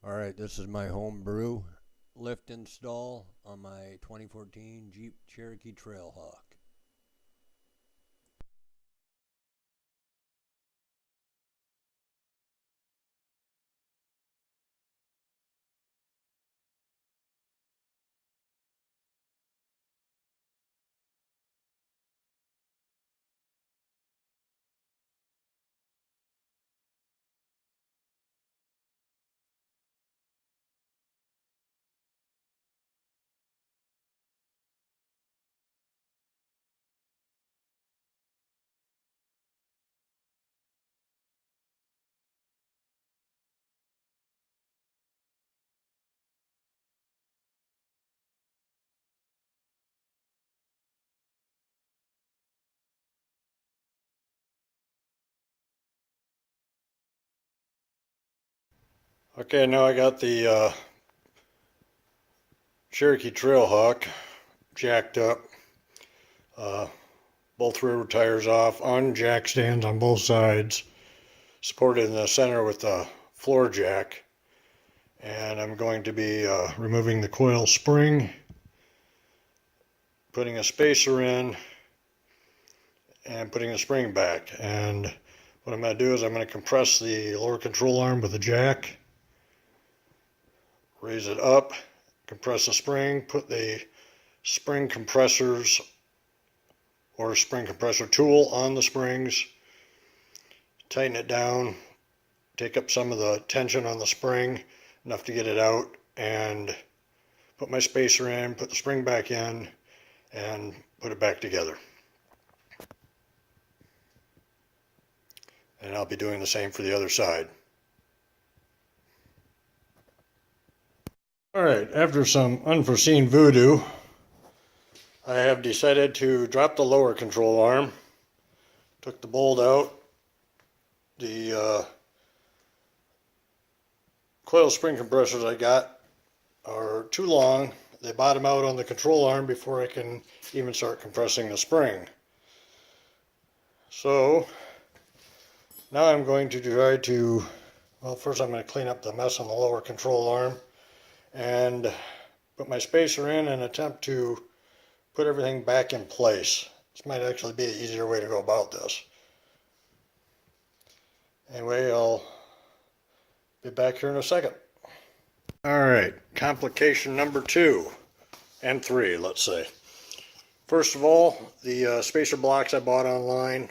Alright, this is my Homebrew lift install on my 2014 Jeep Cherokee Trailhawk. Okay, now I got the Cherokee Trailhawk jacked up, uh, both rear tires off, on jack stands on both sides, supported in the center with a floor jack. And I'm going to be removing the coil spring, putting a spacer in, and putting the spring back. And what I'm going to do is I'm going to compress the lower control arm with a jack, raise it up, compress the spring, put the spring compressors or spring compressor tool on the springs, tighten it down, take up some of the tension on the spring, enough to get it out, and put my spacer in, put the spring back in, and put it back together. And I'll be doing the same for the other side. Alright, after some unforeseen voodoo, I have decided to drop the lower control arm, took the bolt out, the coil spring compressors I got are too long. They bottom out on the control arm before I can even start compressing the spring. So now I'm going to try to, well, first I'm going to clean up the mess on the lower control arm and put my spacer in and attempt to put everything back in place. This might actually be an easier way to go about this. Anyway, I'll be back here in a second. Alright, complication number 2 and 3, let's say. First of all, the spacer blocks I bought online,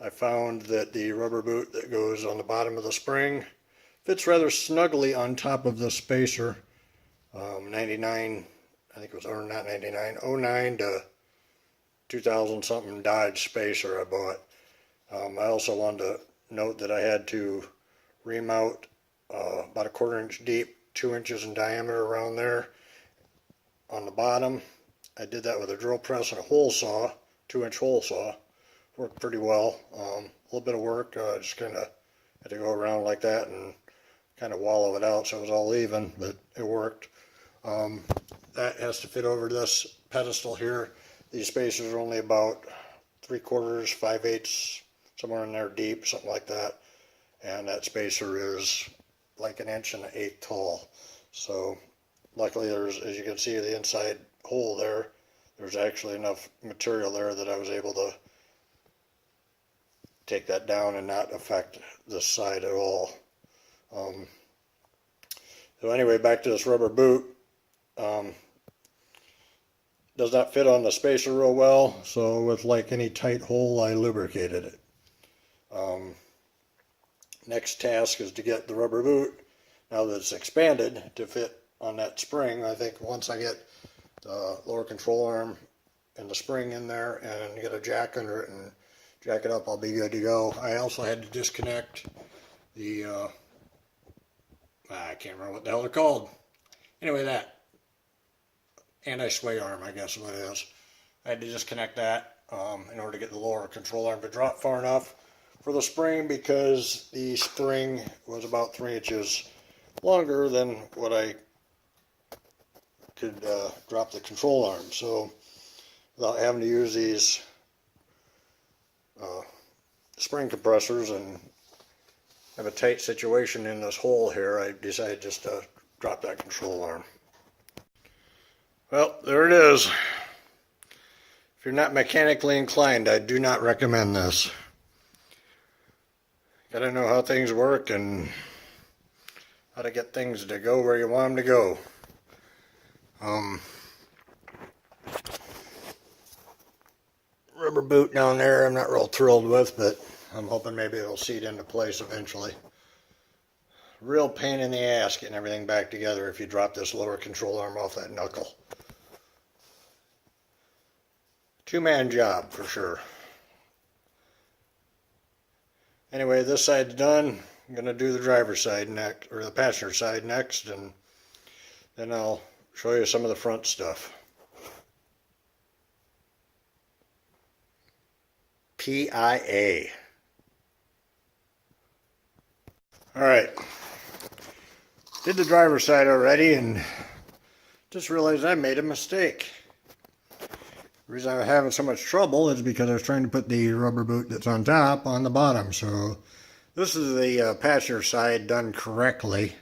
I found that the rubber boot that goes on the bottom of the spring fits rather snugly on top of the spacer. 99, I think it was, or not 99, '09 to 2000 something Dodge spacer I bought. I also wanted to note that I had to remount about a 1/4 inch deep, 2 inches in diameter around there on the bottom. I did that with a drill press and a hole saw, 2-inch hole saw. Worked pretty well. A little bit of work, just kind of had to go around like that and kind of wallow it out so it was all even, but it worked. That has to fit over this pedestal here. These spacers are only about 3/4, 5/8, somewhere in there deep, something like that. And that spacer is like 1.125 tall. So luckily there's, as you can see, the inside hole there, there's actually enough material there that I was able to take that down and not affect this side at all. So anyway, back to this rubber boot. Does not fit on the spacer real well, so with like any tight hole, I lubricated it. Next task is to get the rubber boot, now that it's expanded, to fit on that spring. I think once I get the lower control arm and the spring in there and get a jack under it and jack it up, I'll be good to go. I also had to disconnect the, I can't remember what the hell they're called. Anyway, that anti-sway arm, I guess is what it is. I had to disconnect that in order to get the lower control arm to drop far enough for the spring, because the spring was about 3 inches longer than what I could drop the control arm. So without having to use these spring compressors and have a tight situation in this hole here, I decided just to drop that control arm. Well, there it is. If you're not mechanically inclined, I do not recommend this. Gotta know how things work and how to get things to go where you want them to go. Rubber boot down there I'm not real thrilled with, but I'm hoping maybe it'll seat into place eventually. Real pain in the ass getting everything back together if you drop this lower control arm off that knuckle. Two-man job for sure. Anyway, this side's done. I'm going to do the driver's side next, or the passenger side next, and then I'll show you some of the front stuff. PIA. Alright. Did the driver's side already and just realized I made a mistake. The reason I'm having so much trouble is because I was trying to put the rubber boot that's on top on the bottom. So this is the passenger side done correctly.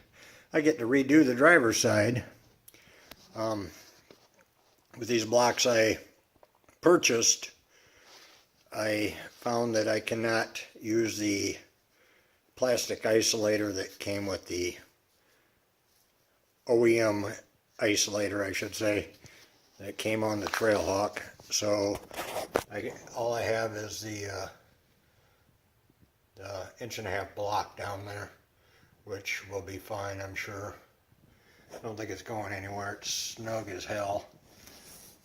I get to redo the driver's side. With these blocks I purchased, I found that I cannot use the plastic isolator that came with the OEM isolator, I should say, that came on the Trailhawk. So all I have is the 1.5-inch block down there, which will be fine, I'm sure. I don't think it's going anywhere. It's snug as hell.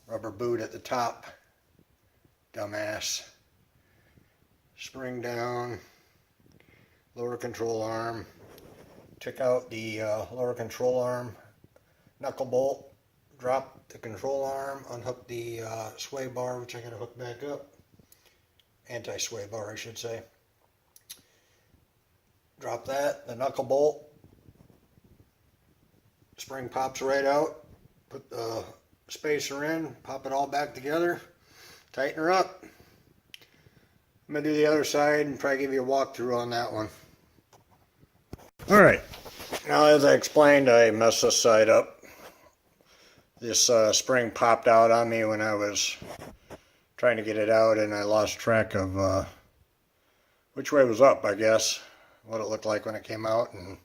Rubber boot at the top. Dumbass. Spring down. Lower control arm. Took out the lower control arm knuckle bolt. Dropped the control arm. Unhooked the sway bar, which I got to hook back up. Anti-sway bar, I should say. Drop that. The knuckle bolt. Spring pops right out. Put the spacer in. Pop it all back together. Tighten her up. I'm going to do the other side and probably give you a walkthrough on that one. Alright. Now, as I explained, I messed this side up. This spring popped out on me when I was trying to get it out, and I lost track of which way was up, I guess. What it looked like when it came out, and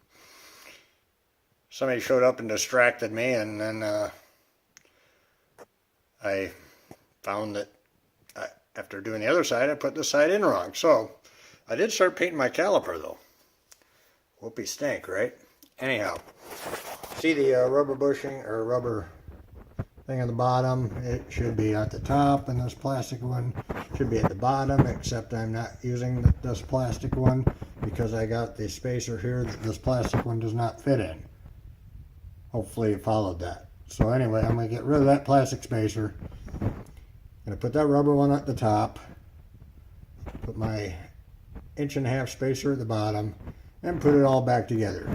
somebody showed up and distracted me, and then I found that after doing the other side, I put this side in wrong. So I did start painting my caliper, though. Whoopee stink, right? Anyhow, see the rubber bushing or rubber thing on the bottom? It should be at the top, and this plastic one should be at the bottom, except I'm not using this plastic one because I got the spacer here that this plastic one does not fit in. Hopefully you followed that. So anyway, I'm going to get rid of that plastic spacer. I'm going to put that rubber one at the top. Put my 1.5-inch spacer at the bottom. And put it all back together.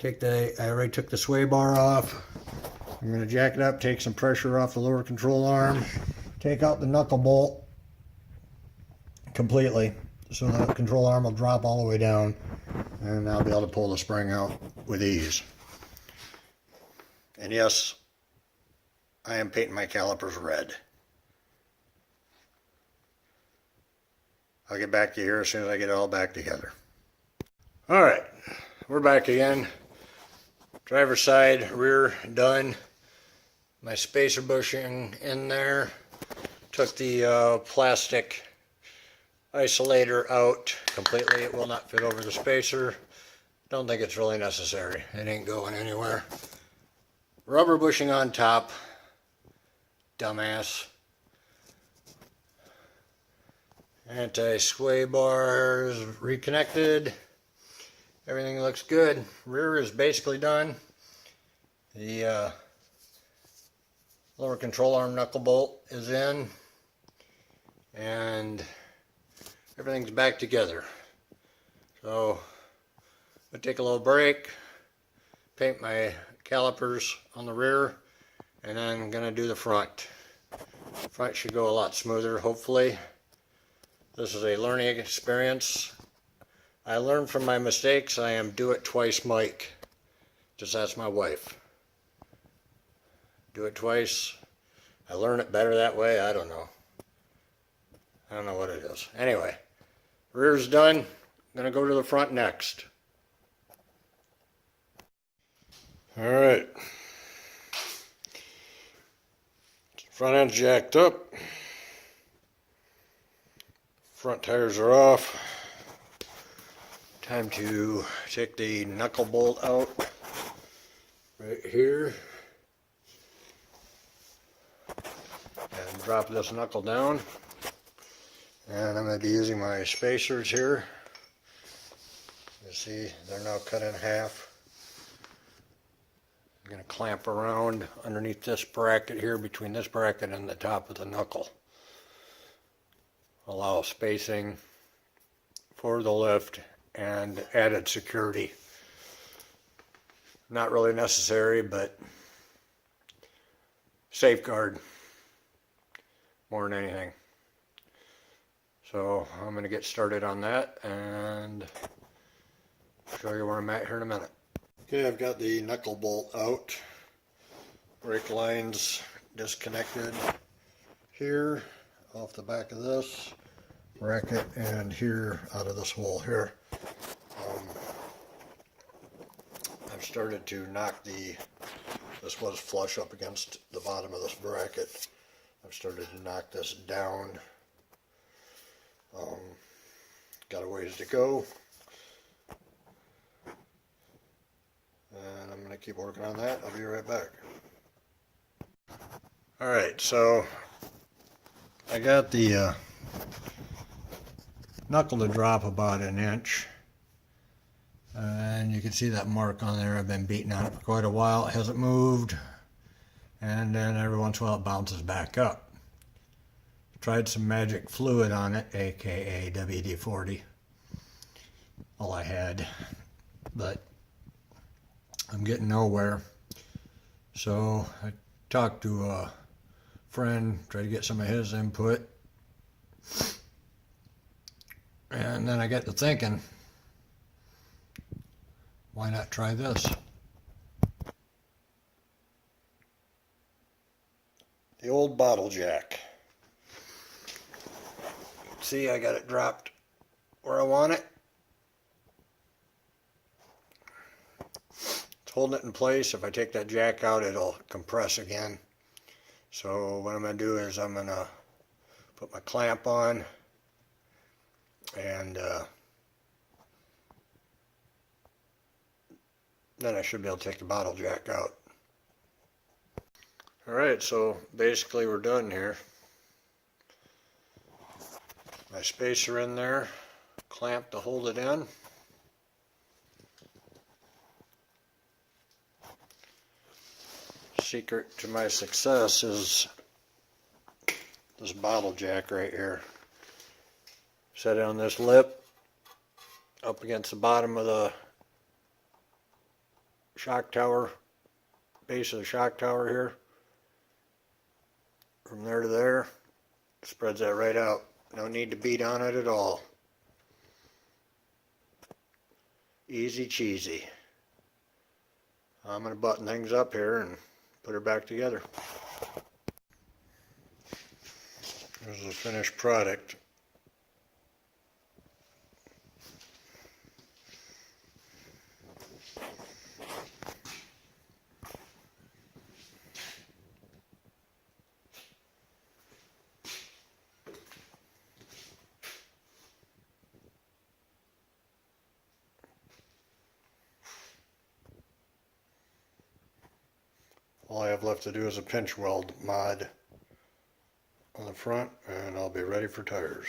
I already took the sway bar off. I'm going to jack it up, take some pressure off the lower control arm. Take out the knuckle bolt completely. So the control arm will drop all the way down. And I'll be able to pull the spring out with ease. And yes, I am painting my calipers red. I'll get back to you here as soon as I get it all back together. Alright, we're back again. Driver's side, rear done. My spacer bushing in there. Took the plastic isolator out completely. It will not fit over the spacer. Don't think it's really necessary. It ain't going anywhere. Rubber bushing on top. Dumbass. Anti-sway bars reconnected. Everything looks good. Rear is basically done. The lower control arm knuckle bolt is in. And everything's back together. So, I'm going to take a little break. Paint my calipers on the rear. And then I'm going to do the front. Front should go a lot smoother, hopefully. This is a learning experience. I learned from my mistakes. I am do it twice Mike. Just ask my wife. Do it twice. I learn it better that way. I don't know. I don't know what it is. Anyway, rear's done. I'm going to go to the front next. All right. Front end's jacked up. Front tires are off. Time to take the knuckle bolt out right here and drop this knuckle down. And I'm going to be using my spacers here. You see they're now cut in half. I'm going to clamp around underneath this bracket here, between this bracket and the top of the knuckle. Allow spacing for the lift and added security. Not really necessary, but safeguard more than anything. So I'm going to get started on that and show you where I'm at here in a minute. Okay, I've got the knuckle bolt out. Brake lines disconnected here off the back of this bracket and here out of this hole here. I've started to knock this was flush up against the bottom of this bracket. I've started to knock this down. Got a ways to go. And I'm going to keep working on that. I'll be right back. Alright, so I got the knuckle to drop about an inch. And you can see that mark on there. I've been beating on it for quite a while. It hasn't moved. And then every once in a while it bounces back up. Tried some magic fluid on it, aka WD-40. All I had. But I'm getting nowhere. So I talked to a friend, tried to get some of his input. And then I got to thinking, why not try this? The old bottle jack. See, I got it dropped where I want it. It's holding it in place. If I take that jack out, it'll compress again. So what I'm going to do is I'm going to put my clamp on and then I should be able to take the bottle jack out. Alright, so basically we're done here. My spacer in there, clamp to hold it in. Secret to my success is this bottle jack right here. Set it on this lip, up against the bottom of the shock tower, base of the shock tower here. From there to there, spreads that right out. No need to beat on it at all. Easy cheesy. I'm going to button things up here and put her back together. Here's the finished product. All I have left to do is a pinch weld mod on the front and I'll be ready for tires.